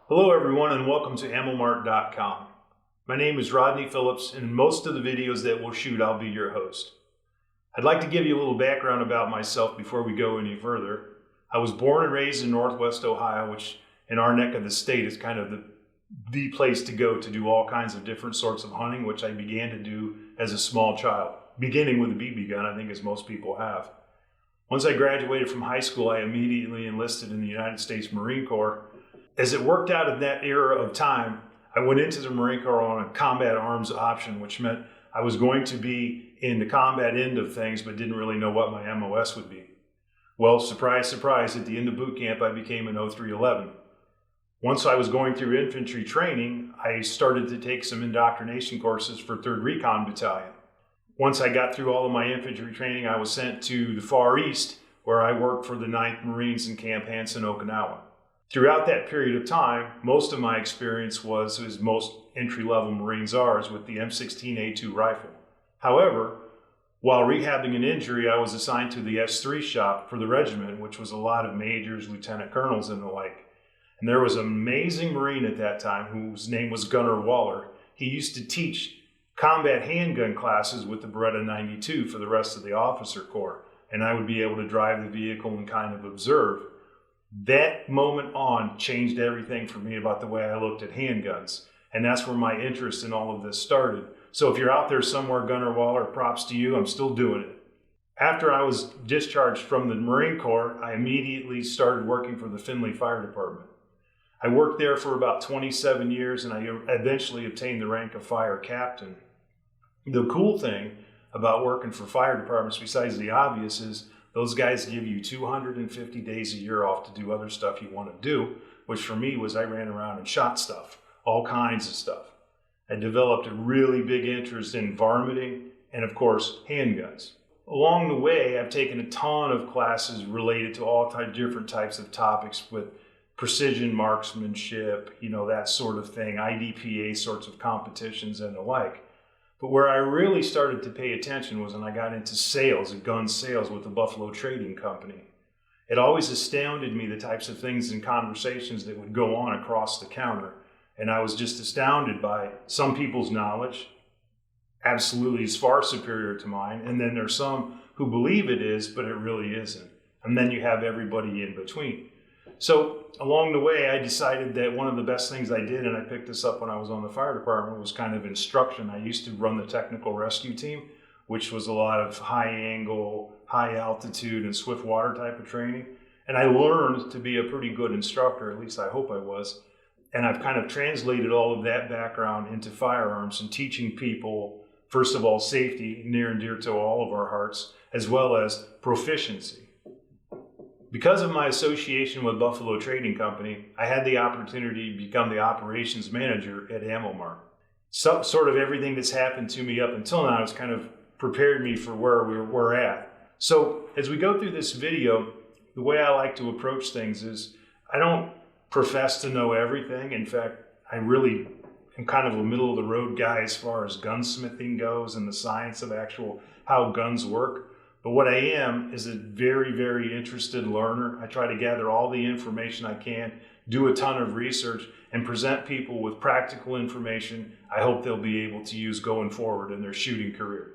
Hello everyone and welcome to AmmoMart.com. My name is Rodney Phillips, and in most of the videos that we'll shoot, I'll be your host. I'd like to give you a little background about myself before we go any further. I was born and raised in Northwest Ohio, which in our neck of the state is kind of the place to go to do all kinds of different sorts of hunting, which I began to do as a small child, beginning with a BB gun, I think, as most people have. Once I graduated from high school, I immediately enlisted in the United States Marine Corps. As it worked out in that era of time, I went into the Marine Corps on a combat arms option, which meant I was going to be in the combat end of things, but didn't really know what my MOS would be. Well, surprise, surprise, at the end of boot camp, I became an 0311. Once I was going through infantry training, I started to take some indoctrination courses for 3rd Recon Battalion. Once I got through all of my infantry training, I was sent to the Far East, where I worked for the 9th Marines in Camp Hansen, Okinawa. Throughout that period of time, most of my experience was, as most entry-level Marines are, is with the M16A2 rifle. However, while rehabbing an injury, I was assigned to the S3 shop for the regiment, which was a lot of majors, lieutenant colonels, and the like. And there was an amazing Marine at that time whose name was Gunner Waller. He used to teach combat handgun classes with the Beretta 92 for the rest of the officer corps, and I would be able to drive the vehicle and kind of observe. That moment on changed everything for me about the way I looked at handguns. And that's where my interest in all of this started. So if you're out there somewhere, Gunner Waller, props to you, I'm still doing it. After I was discharged from the Marine Corps, I immediately started working for the Findlay Fire Department. I worked there for about 27 years and I eventually obtained the rank of fire captain. The cool thing about working for fire departments, besides the obvious, is those guys give you 250 days a year off to do other stuff you want to do, which for me was I ran around and shot stuff, all kinds of stuff. I developed a really big interest in varminting and, of course, handguns. Along the way, I've taken a ton of classes related to all different types of topics with precision marksmanship, that sort of thing, IDPA sorts of competitions and the like. But where I really started to pay attention was when I got into sales, gun sales with the Buffalo Trading Company. It always astounded me the types of things and conversations that would go on across the counter. And I was just astounded by some people's knowledge, absolutely is far superior to mine. And then there's some who believe it is, but it really isn't. And then you have everybody in between. So along the way, I decided that one of the best things I did, and I picked this up when I was on the fire department, was kind of instruction. I used to run the technical rescue team, which was a lot of high angle, high altitude, and swift water type of training. And I learned to be a pretty good instructor, at least I hope I was. And I've kind of translated all of that background into firearms and teaching people, first of all, safety, near and dear to all of our hearts, as well as proficiency. Because of my association with Buffalo Trading Company, I had the opportunity to become the operations manager at AmmoMart. Sort of everything that's happened to me up until now has kind of prepared me for where we're at. So as we go through this video, the way I like to approach things is I don't profess to know everything. In fact, I really am kind of a middle of the road guy as far as gunsmithing goes and the science of how guns work. But what I am is a very, very interested learner. I try to gather all the information I can, do a ton of research, and present people with practical information I hope they'll be able to use going forward in their shooting career.